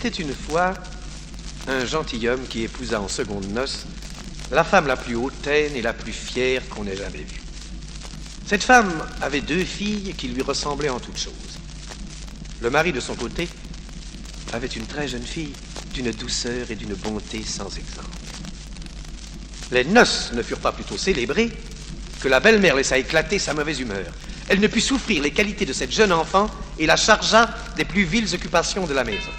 était une fois un gentilhomme qui épousa en secondes noces la femme la plus hautaine et la plus fière qu'on ait jamais vue. Cette femme avait 2 filles qui lui ressemblaient en toutes choses. Le mari, de son côté, avait une très jeune fille d'une douceur et d'une bonté sans exemple. Les noces ne furent pas plutôt célébrées que la belle-mère laissa éclater sa mauvaise humeur. Elle ne put souffrir les qualités de cette jeune enfant et la chargea des plus viles occupations de la maison.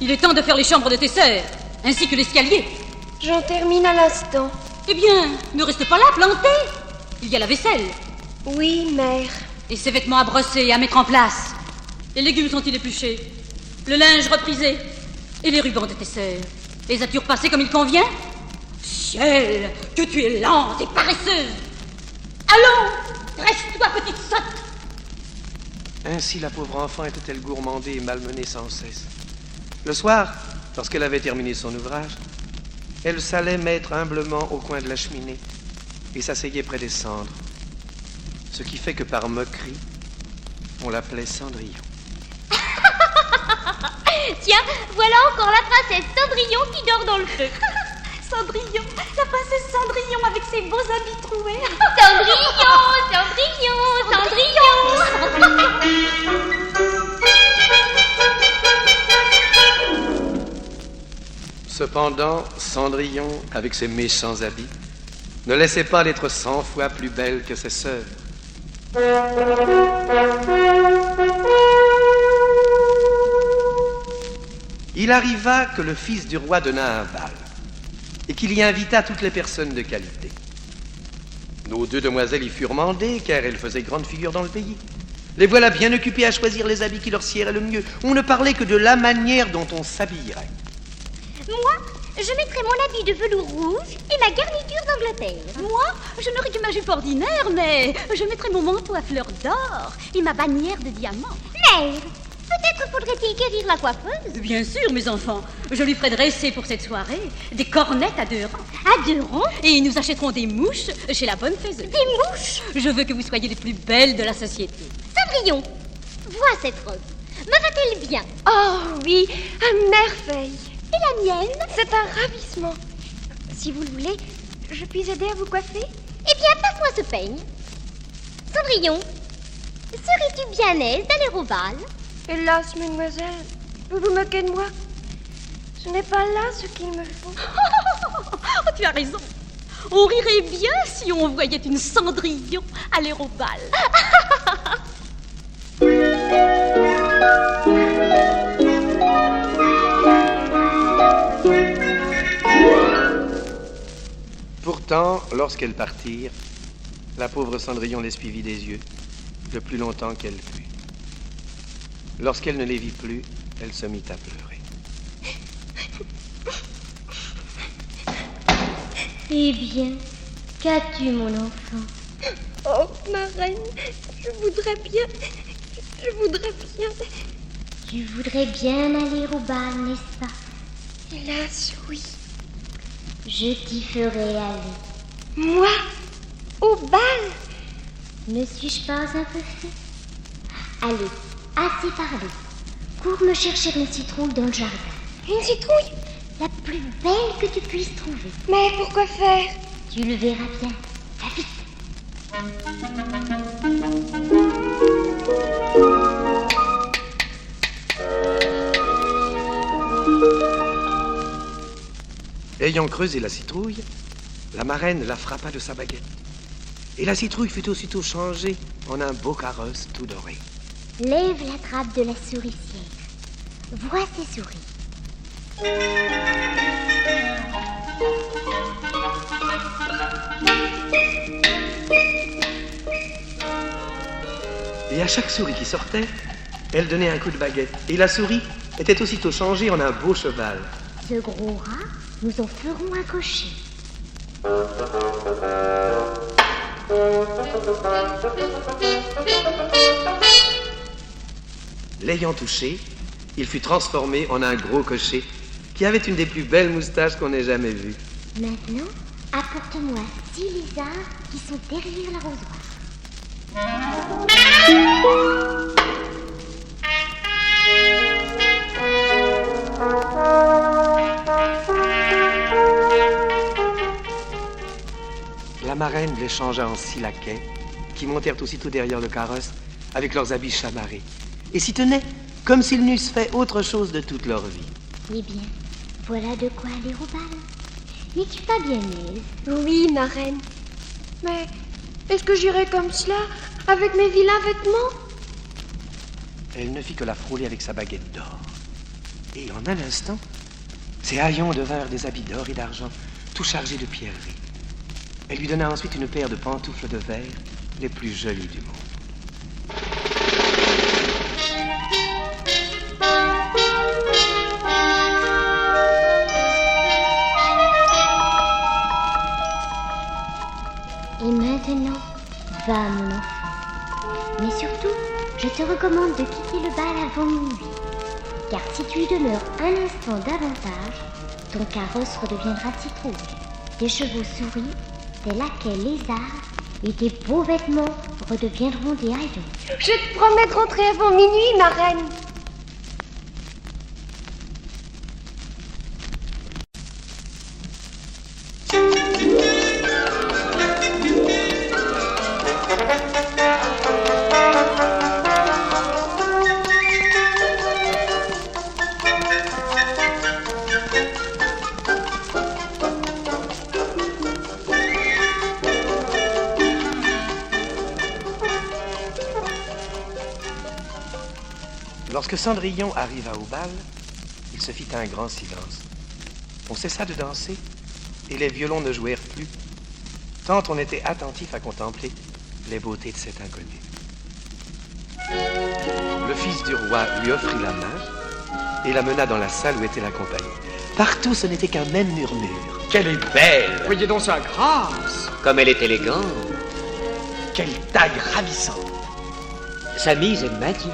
Il est temps de faire les chambres de tes sœurs, ainsi que l'escalier. J'en termine à l'instant. Eh bien, ne reste pas là, planté. Il y a la vaisselle. Oui, mère. Et ces vêtements à brosser et à mettre en place. Les légumes sont-ils épluchés? Le linge reprisé? Et les rubans de tes sœurs? Les as-tu repassés comme il convient? Ciel, que tu es lente et paresseuse! Allons, dresse-toi, petite sotte! Ainsi la pauvre enfant était-elle gourmandée et malmenée sans cesse. Le soir, lorsqu'elle avait terminé son ouvrage, elle s'allait mettre humblement au coin de la cheminée et s'asseyait près des cendres, ce qui fait que par moquerie, on l'appelait Cendrillon. Tiens, voilà encore la princesse Cendrillon qui dort dans le feu. Cendrillon, la princesse Cendrillon avec ses beaux habits troués. Cendrillon. Cependant, Cendrillon, avec ses méchants habits, ne laissait pas d'être 100 fois plus belle que ses sœurs. Il arriva que le fils du roi donna un bal et qu'il y invita toutes les personnes de qualité. Nos 2 demoiselles y furent mandées, car elles faisaient grande figure dans le pays. Les voilà bien occupées à choisir les habits qui leur siéraient le mieux. On ne parlait que de la manière dont on s'habillerait. Moi, je mettrai mon habit de velours rouge et ma garniture d'Angleterre. Moi, je n'aurai que ma jupe ordinaire, mais je mettrai mon manteau à fleurs d'or et ma bannière de diamants. Mère, peut-être faudrait-il quérir la coiffeuse. Bien sûr, mes enfants. Je lui ferai dresser pour cette soirée des cornettes à 2 rangs. À 2 rangs? Et nous achèterons des mouches chez la bonne faiseuse. Des mouches? Je veux que vous soyez les plus belles de la société. Cendrillon, vois cette robe. Me va-t-elle bien? Oh oui, à merveille. Et la mienne? C'est un ravissement. Si vous le voulez, je puis aider à vous coiffer? Eh bien, passe-moi ce peigne. Cendrillon, serais-tu bien aise d'aller au bal? Hélas, mademoiselle, vous vous moquez de moi. Ce n'est pas là ce qu'il me faut. Oh, tu as raison. On rirait bien si on voyait une Cendrillon aller au bal. Pourtant, lorsqu'elles partirent, la pauvre Cendrillon les suivit des yeux, le plus longtemps qu'elle put. Lorsqu'elle ne les vit plus, elle se mit à pleurer. Eh bien, qu'as-tu, mon enfant? Oh, ma reine, je voudrais bien. Tu voudrais bien aller au bal, n'est-ce pas? Hélas, oui. Je t'y ferai aller. Moi? Au bal? Ne suis-je pas un peu fée? Allez, assez parlé. Cours me chercher une citrouille dans le jardin. Une citrouille? La plus belle que tu puisses trouver. Mais pourquoi faire? Tu le verras bien. Va vite. Ayant creusé la citrouille, la marraine la frappa de sa baguette. Et la citrouille fut aussitôt changée en un beau carrosse tout doré. Lève la trappe de la souricière. Vois ses souris. Et à chaque souris qui sortait, elle donnait un coup de baguette. Et la souris était aussitôt changée en un beau cheval. Ce gros rat, nous en ferons un cocher. L'ayant touché, il fut transformé en un gros cocher qui avait une des plus belles moustaches qu'on ait jamais vues. Maintenant, apporte-moi 6 lézards qui sont derrière l'arrosoir. la marraine les changea en 6 laquais, qui montèrent aussitôt derrière le carrosse avec leurs habits chamarrés, et s'y tenaient comme s'ils n'eussent fait autre chose de toute leur vie. Eh bien, voilà de quoi aller au bal. N'es-tu pas bien aise? Oui, ma reine. Mais est-ce que j'irai comme cela, avec mes vilains vêtements? Elle ne fit que la frôler avec sa baguette d'or. Et en un instant, ses haillons devinrent des habits d'or et d'argent, tout chargés de pierreries. Elle lui donna ensuite une paire de pantoufles de verre, les plus jolies du monde. Et maintenant, va mon enfant. Mais surtout, je te recommande de quitter le bal avant minuit. Car si tu y demeures un instant davantage, ton carrosse redeviendra citrouille. Tes chevaux souris, tes laquais lézards et tes beaux vêtements redeviendront des haillons. Je te promets de rentrer avant minuit, ma reine. Lorsque Cendrillon arriva au bal, il se fit un grand silence. On cessa de danser et les violons ne jouèrent plus, tant on était attentif à contempler les beautés de cet inconnu. Le fils du roi lui offrit la main et la mena dans la salle où était la compagnie. Partout, ce n'était qu'un même murmure. Qu'elle est belle! Voyez donc sa grâce! Comme elle est élégante! Quelle taille ravissante! Sa mise est magnifique!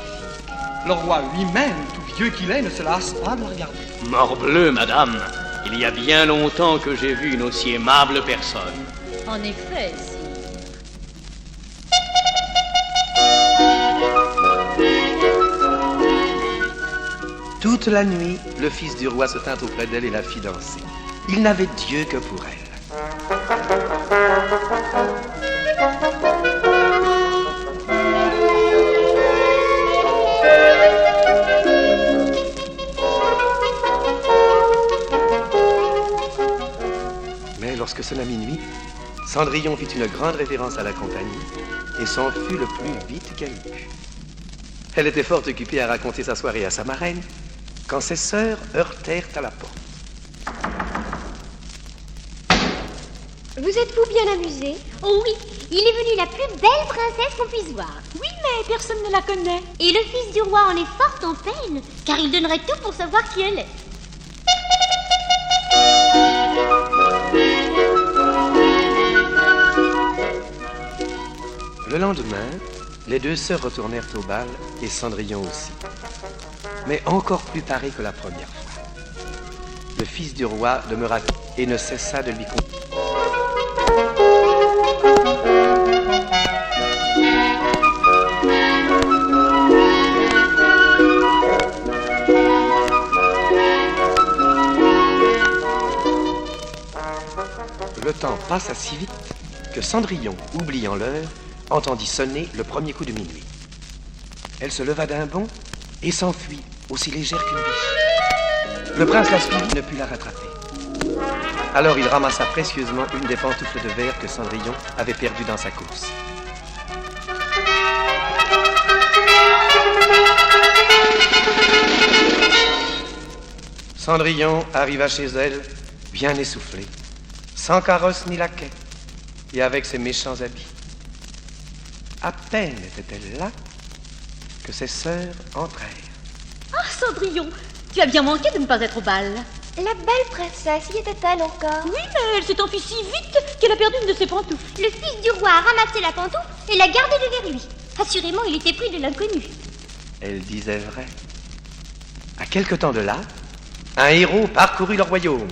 Le roi lui-même, tout vieux qu'il est, ne se lasse pas de la regarder. Morbleu, madame, il y a bien longtemps que j'ai vu une aussi aimable personne. En effet, sire. Toute la nuit, le fils du roi se tint auprès d'elle et la fit danser. Il n'avait Dieu que pour elle. Mais lorsque sonna minuit, Cendrillon fit une grande révérence à la compagnie et s'enfuit le plus vite qu'elle put. Elle était fort occupée à raconter sa soirée à sa marraine quand ses sœurs heurtèrent à la porte. Vous êtes-vous bien amusés? Oh oui, il est venu la plus belle princesse qu'on puisse voir. Oui, mais personne ne la connaît. Et le fils du roi en est fort en peine, car il donnerait tout pour savoir qui elle est. Le lendemain, les deux sœurs retournèrent au bal et Cendrillon aussi. Mais encore plus paré que la première fois. Le fils du roi demeura et ne cessa de lui conter. Le temps passa si vite que Cendrillon, oubliant l'heure, entendit sonner le premier coup de minuit. Elle se leva d'un bond et s'enfuit, aussi légère qu'une biche. Le prince la suivit, ne put la rattraper. Alors il ramassa précieusement une des pantoufles de verre que Cendrillon avait perdue dans sa course. Cendrillon arriva chez elle, bien essoufflée, sans carrosse ni laquais, et avec ses méchants habits. À peine était-elle là que ses sœurs entrèrent. Ah, Cendrillon, tu as bien manqué de ne pas être au bal. La belle princesse, y était-elle encore? Oui, mais elle s'est enfuie si vite qu'elle a perdu une de ses pantoufles. Le fils du roi a ramassé la pantoufle et l'a gardée derrière lui. Assurément, il était pris de l'inconnu. Elle disait vrai. À quelque temps de là, un héros parcourut le royaume.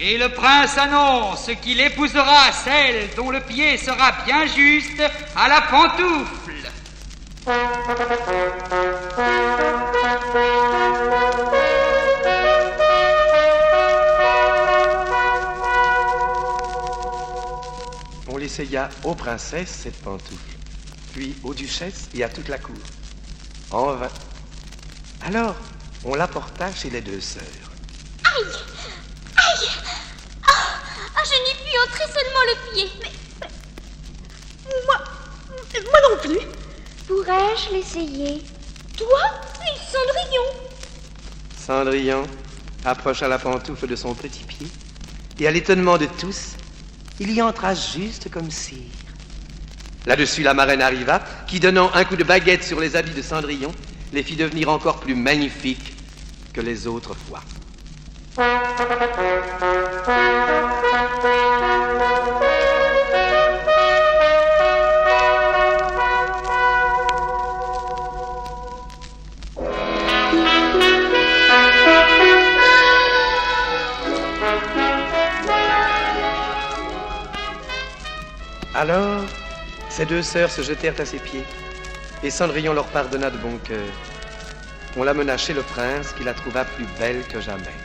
Et le prince annonce qu'il épousera celle dont le pied sera bien juste à la pantoufle. On l'essaya aux princesses, cette pantoufle, puis aux duchesses et à toute la cour. En vain. Alors, on l'apporta chez les deux sœurs. Aïe! Aïe! Ah, je n'y puis entrer seulement le pied. Mais Moi non plus. Pourrais-je l'essayer? toi, Cendrillon! Cendrillon approcha la pantoufle de son petit pied, et à l'étonnement de tous, il y entra juste comme cire. Là-dessus, la marraine arriva, qui, donnant un coup de baguette sur les habits de Cendrillon, les fit devenir encore plus magnifiques que les autres fois. Alors, ces deux sœurs se jetèrent à ses pieds, et Cendrillon leur pardonna de bon cœur. On l'amena chez le prince, qui la trouva plus belle que jamais.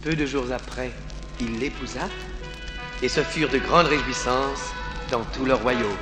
Peu de jours après, il l'épousa, et ce furent de grandes réjouissances dans tout le royaume.